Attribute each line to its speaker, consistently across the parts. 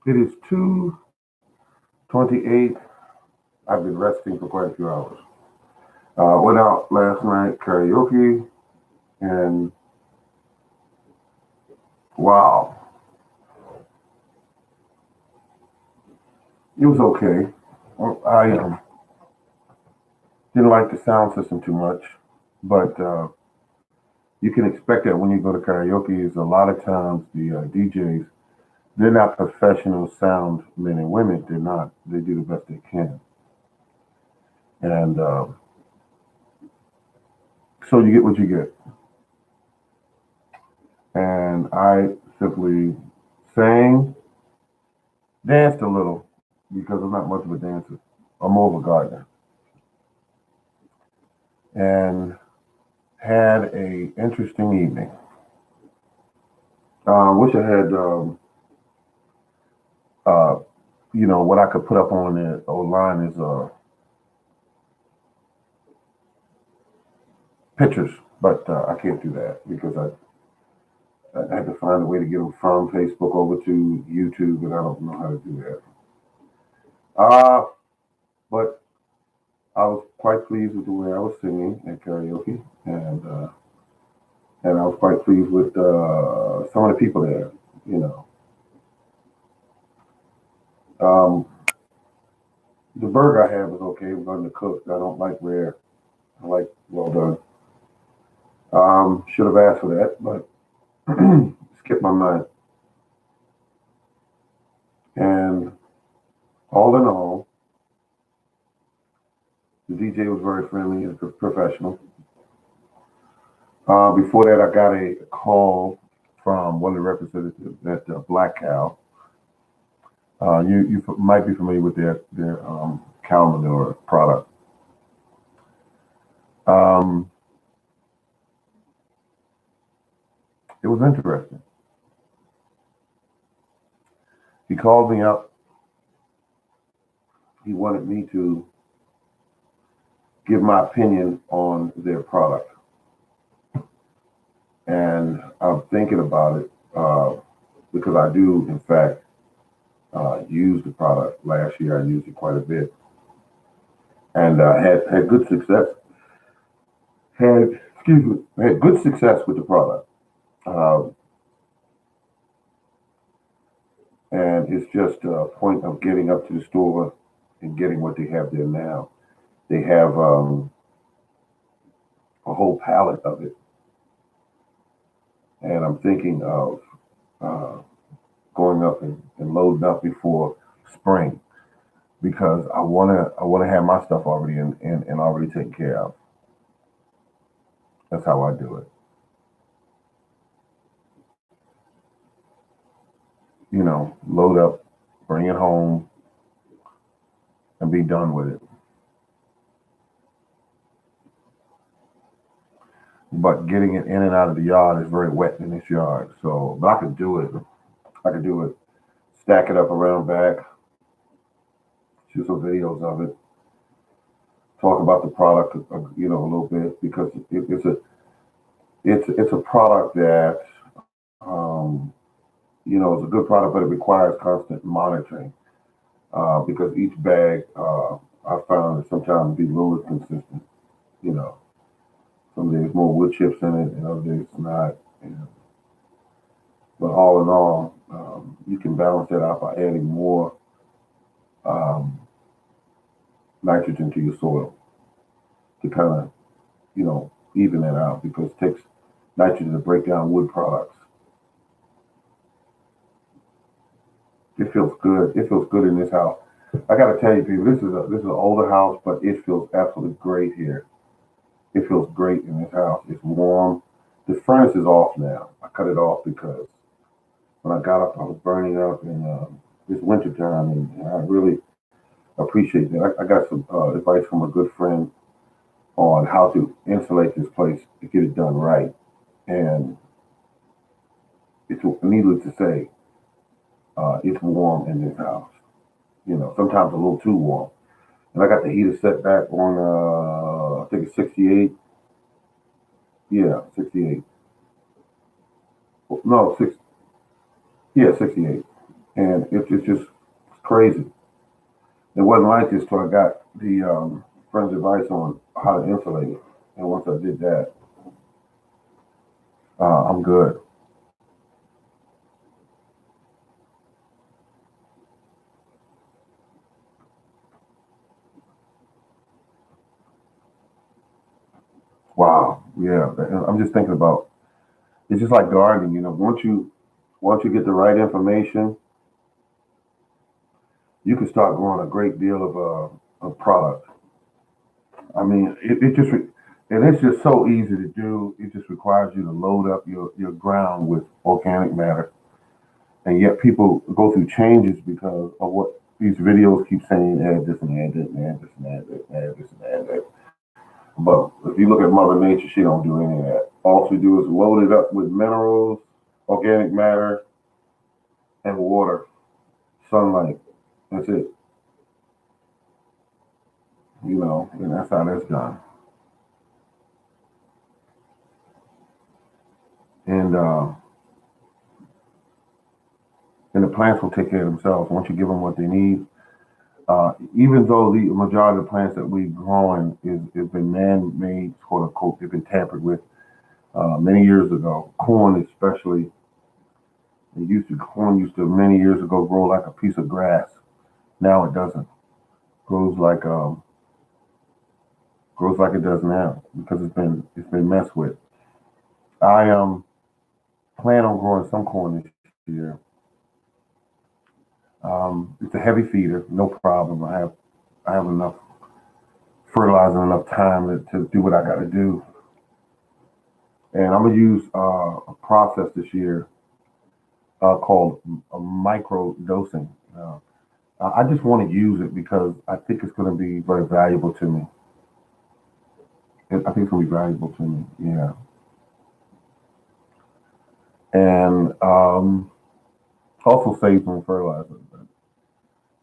Speaker 1: It is 2:28. I've been resting for quite a few hours. Went out last night karaoke, and wow, it was okay. I didn't like the sound system too much, but you can expect that when you go to karaoke. Is a lot of times the DJs, they're not professional sound men and women. They're not. They do the best they can, and so you get what you get. And I simply sang, danced a little because I'm not much of a dancer. I'm more of a gardener, and had a interesting evening. Wish I had, uh, what I could put up on the online is pictures, but I can't do that because I had to find a way to get them from Facebook over to YouTube, and I don't know how to do that. But I was quite pleased with the way I was singing at karaoke, and I was quite pleased with some of the people there. You know, um, the burger I had was okay. It was undercooked. I don't like rare. I like well done. Should have asked for that, but skipped my mind. And all in all, the DJ was very friendly and professional. Before that, I got a call from one of the representatives at Black Cow. You might be familiar with their cow manure product. Um, it was interesting. He called me up. He wanted me to give my opinion on their product, and I'm thinking about it because I do, in fact, use the product. Last year, I used it quite a bit, and had good success. Had good success with the product. Um, and it's just a point of getting up to the store and getting what they have there now. They have a whole pallet of it, and I'm thinking of uh, going up and loading up before spring because I wanna have my stuff already and already taken care of. That's how I do it. Load up, bring it home, and be done with it. But getting it in and out of the yard is very wet in this yard. So, but I could do it. I could do it. Stack it up around back, shoot some videos of it, talk about the product, a little bit because it's a product that um, it's a good product, but it requires constant monitoring because each bag I found sometimes be a little inconsistent. You know, some days more wood chips in it, and other days not. But all in all, you can balance that out by adding more um, nitrogen to your soil to kind of even that out because it takes nitrogen to break down wood products. It feels good. It feels good in this house. I got to tell you, people, this is an older house, but it feels absolutely great here. It feels great in this house. It's warm. The furnace is off now. I cut it off because when I got up, I was burning up, and it's winter time, and I really appreciate that. I got some advice from a good friend on how to insulate this place to get it done right, and it's needless to say, it's warm in this house. Sometimes a little too warm. And I got the heater set back on, I think it's 68. Yeah, 68. No, six. Yeah, 68. and it's just crazy. It wasn't like this till I got the friend's advice on how to insulate it, and once I did that, I'm good. Wow, yeah. I'm just thinking about it's just like gardening, you know. Once you get the right information, you can start growing a great deal of product. I mean, and it's just so easy to do. It just requires you to load up your ground with organic matter, and yet people go through changes because of what these videos keep saying. Add this and add this and add this and add this and add this and add that. But if you look at Mother Nature, she don't do any of that. All she do is load it up with minerals, organic matter, and water, sunlight. That's it. You know, and that's how that's done. And uh, and the plants will take care of themselves once you give them what they need. Even though the majority of the plants that we've grown is been man-made, quote unquote, they've been tampered with many years ago. Corn, especially, corn used to many years ago grow like a piece of grass. Now it doesn't. Grows like grows like it does now because it's been messed with. I plan on growing some corn this year. It's a heavy feeder, no problem. I have enough fertilizer, enough time to do what I got to do, and I'm gonna use a process this year called micro dosing. I just want to use it because I think it's going to be very valuable to me. I think it's going to be valuable to me. Yeah, and also saves on fertilizer.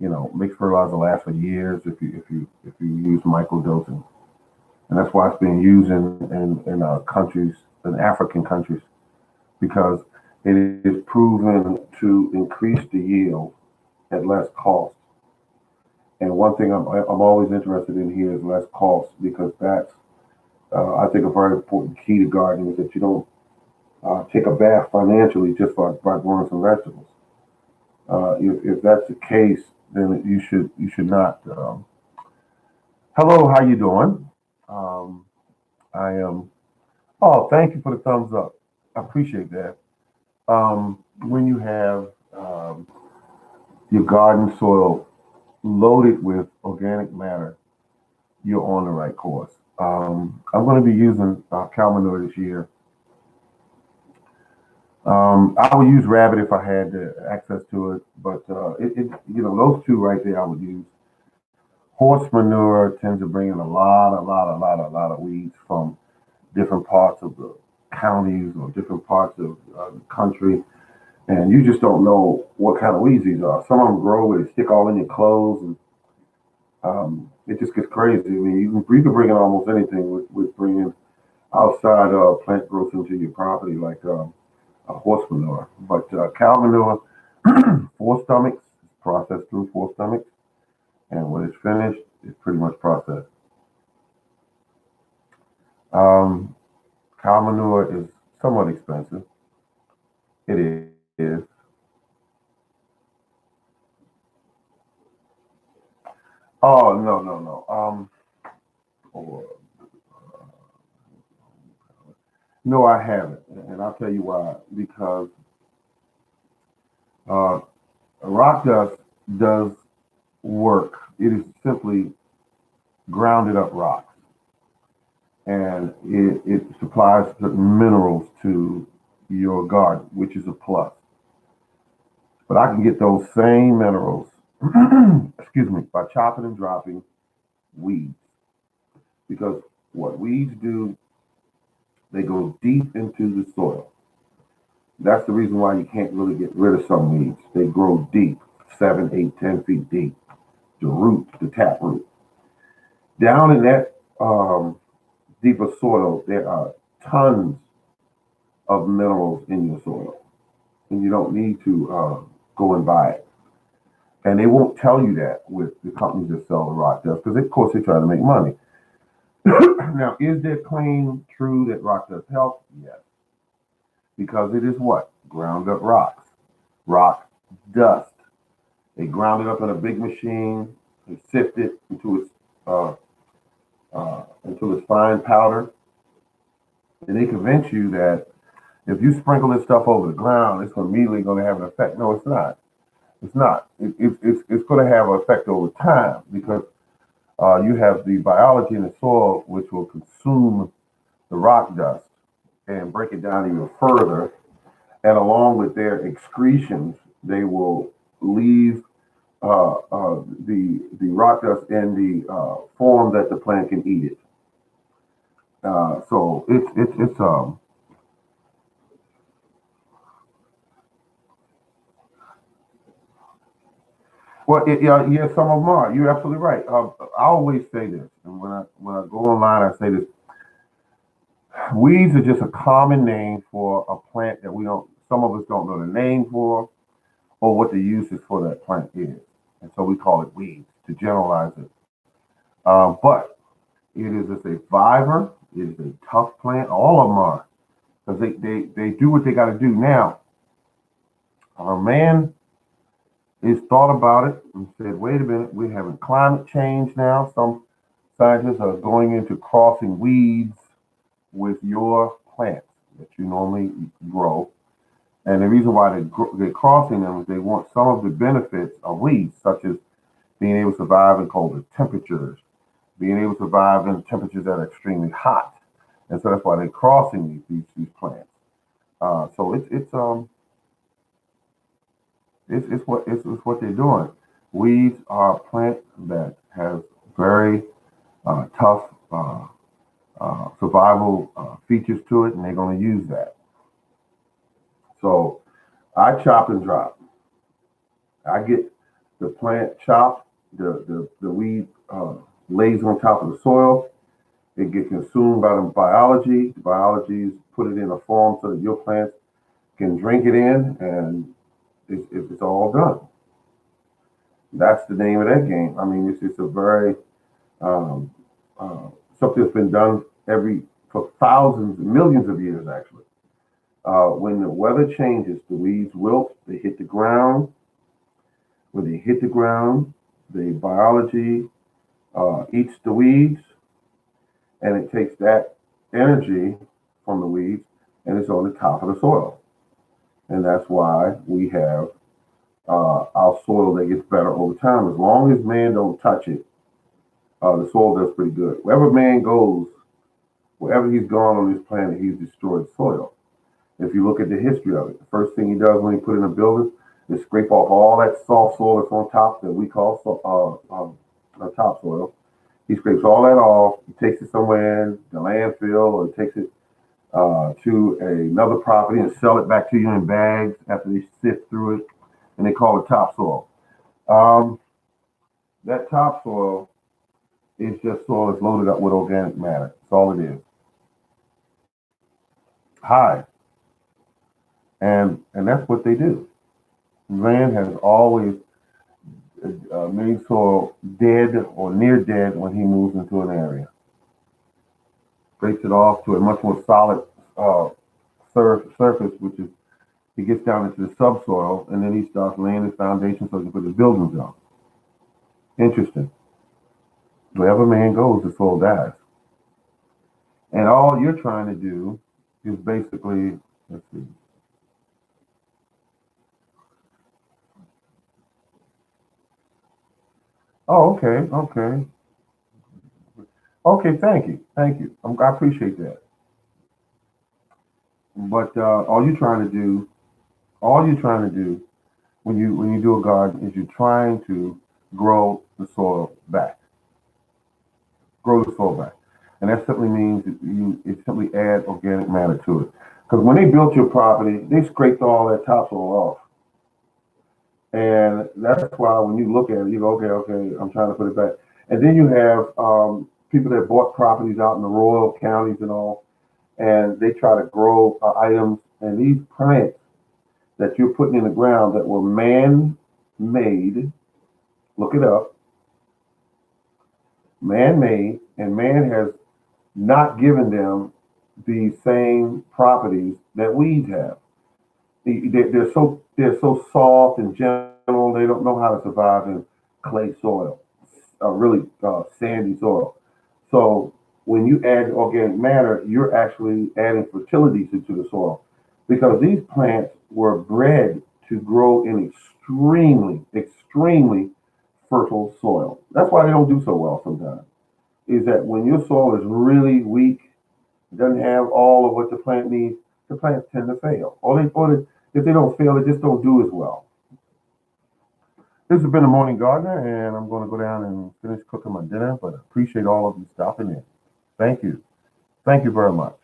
Speaker 1: You know, makes fertilizer last for years if you use micro dosing, and that's why it's being used in countries, in African countries, because it is proven to increase the yield at less cost. And one thing I'm always interested in here is less cost because that's I think a very important key to gardening is that you don't take a bath financially just by growing some vegetables. If that's the case, then you should not. Hello, how you doing? Um, I am. Oh, thank you for the thumbs up. I appreciate that. When you have your garden soil loaded with organic matter, you're on the right course. I'm going to be using cow manure this year. I would use rabbit if I had access to it, but those two right there I would use. Horse manure tends to bring in a lot of weeds from different parts of the counties or different parts of the country, and you just don't know what kind of weeds these are. Some of them grow where they stick all in your clothes, and it just gets crazy. I mean, you can bring in almost anything with bringing outside plant growth into your property, like a horse manure. But cow manure, four stomachs, processed through four stomachs, and when it's finished, it's pretty much processed. Um, Cow manure is somewhat expensive. It is. Oh no no no. Oh, no, I haven't, and I'll tell you why. Because uh, rock dust does work. It is simply grounded up rocks, and it supplies certain minerals to your garden, which is a plus. But I can get those same minerals, excuse me, by chopping and dropping weeds. Because what weeds do, they go deep into the soil. That's the reason why you can't really get rid of some weeds. They grow deep, 7, 8, 10 feet deep. The root, the tap root. Down in that deeper soil, there are tons of minerals in your soil, and you don't need to go and buy it. And they won't tell you that with the companies that sell the rock dust, because of course they try to make money. Now, is their claim true that rock dust helps? Yes. Because it is what? Ground up rocks. Rock dust. They ground it up in a big machine, they sift it into its fine powder, and they convince you that if you sprinkle this stuff over the ground, it's immediately going to have an effect. No, it's not. It's not. It's going to have an effect over time because you have the biology in the soil which will consume the rock dust and break it down even further. And along with their excretions, they will leave the rock dust in the form that the plant can eat it. So it's well, yeah, some of them are. You're absolutely right. I always say this, and when I go online, I say this: weeds are just a common name for a plant that we don't. Some of us don't know the name for, or what the uses for that plant is, and so we call it weeds to generalize it. But it is a survivor. It is a tough plant. All of them are because they do what they got to do. Now, our man is thought about it and said, wait a minute, we're having climate change now. Some scientists are going into crossing weeds with your plants that you normally grow. And the reason why they're crossing them is they want some of the benefits of weeds, such as being able to survive in colder temperatures, being able to survive in temperatures that are extremely hot. And so that's why they're crossing these plants. So it's what they're doing. Weeds are a plant that has very tough survival features to it, and they're going to use that. So I chop and drop. I get the plant chopped, the weed lays on top of the soil. It gets consumed by the biology. The biology put it in a form so that your plants can drink it in, and it's all done. That's the name of that game. I mean, it's a very um, something that's been done for thousands, millions of years actually. When the weather changes, the weeds wilt. They hit the ground. When they hit the ground, the biology eats the weeds, and it takes that energy from the weeds, and it's on the top of the soil. And that's why we have our soil that gets better over time. As long as man don't touch it, the soil does pretty good. Wherever man goes, wherever he's gone on this planet, he's destroyed soil. If you look at the history of it, the first thing he does when he put in a building is scrape off all that soft soil that's on top that we call topsoil. He scrapes all that off. He takes it somewhere in the landfill, or he takes it to another property and sell it back to you in bags after they sift through it, and they call it topsoil. Um, that topsoil is just soil that's loaded up with organic matter. That's all it is. High. And that's what they do. Man has always made soil dead or near dead when he moves into an area. Breaks it off to a much more solid surface, which is he gets down into the subsoil, and then he starts laying his foundation so he can put his buildings on. Interesting. Wherever man goes, the soil dies. And all you're trying to do is basically, let's see. Oh, okay. Okay, thank you. I appreciate that. But all you're trying to do when you do a garden is you're trying to grow the soil back, grow the soil back, and that simply means that it simply add organic matter to it. Because when they built your property, they scraped all that topsoil off, and that's why when you look at it, you go, okay, I'm trying to put it back, and then you have people that bought properties out in the rural counties and all, and they try to grow items, and these plants that you're putting in the ground that were man-made. Look it up. Man-made, and man has not given them the same properties that weeds have. They're so soft and gentle. They don't know how to survive in clay soil, really sandy soil. So when you add organic matter, you're actually adding fertility to the soil because these plants were bred to grow in extremely fertile soil. That's why they don't do so well sometimes. Is that when your soil is really weak, doesn't have all of what the plant needs, the plants tend to fail. If they don't fail, they just don't do as well. This has been the Morning Gardener, and I'm going to go down and finish cooking my dinner, but I appreciate all of you stopping in. Thank you. Thank you very much.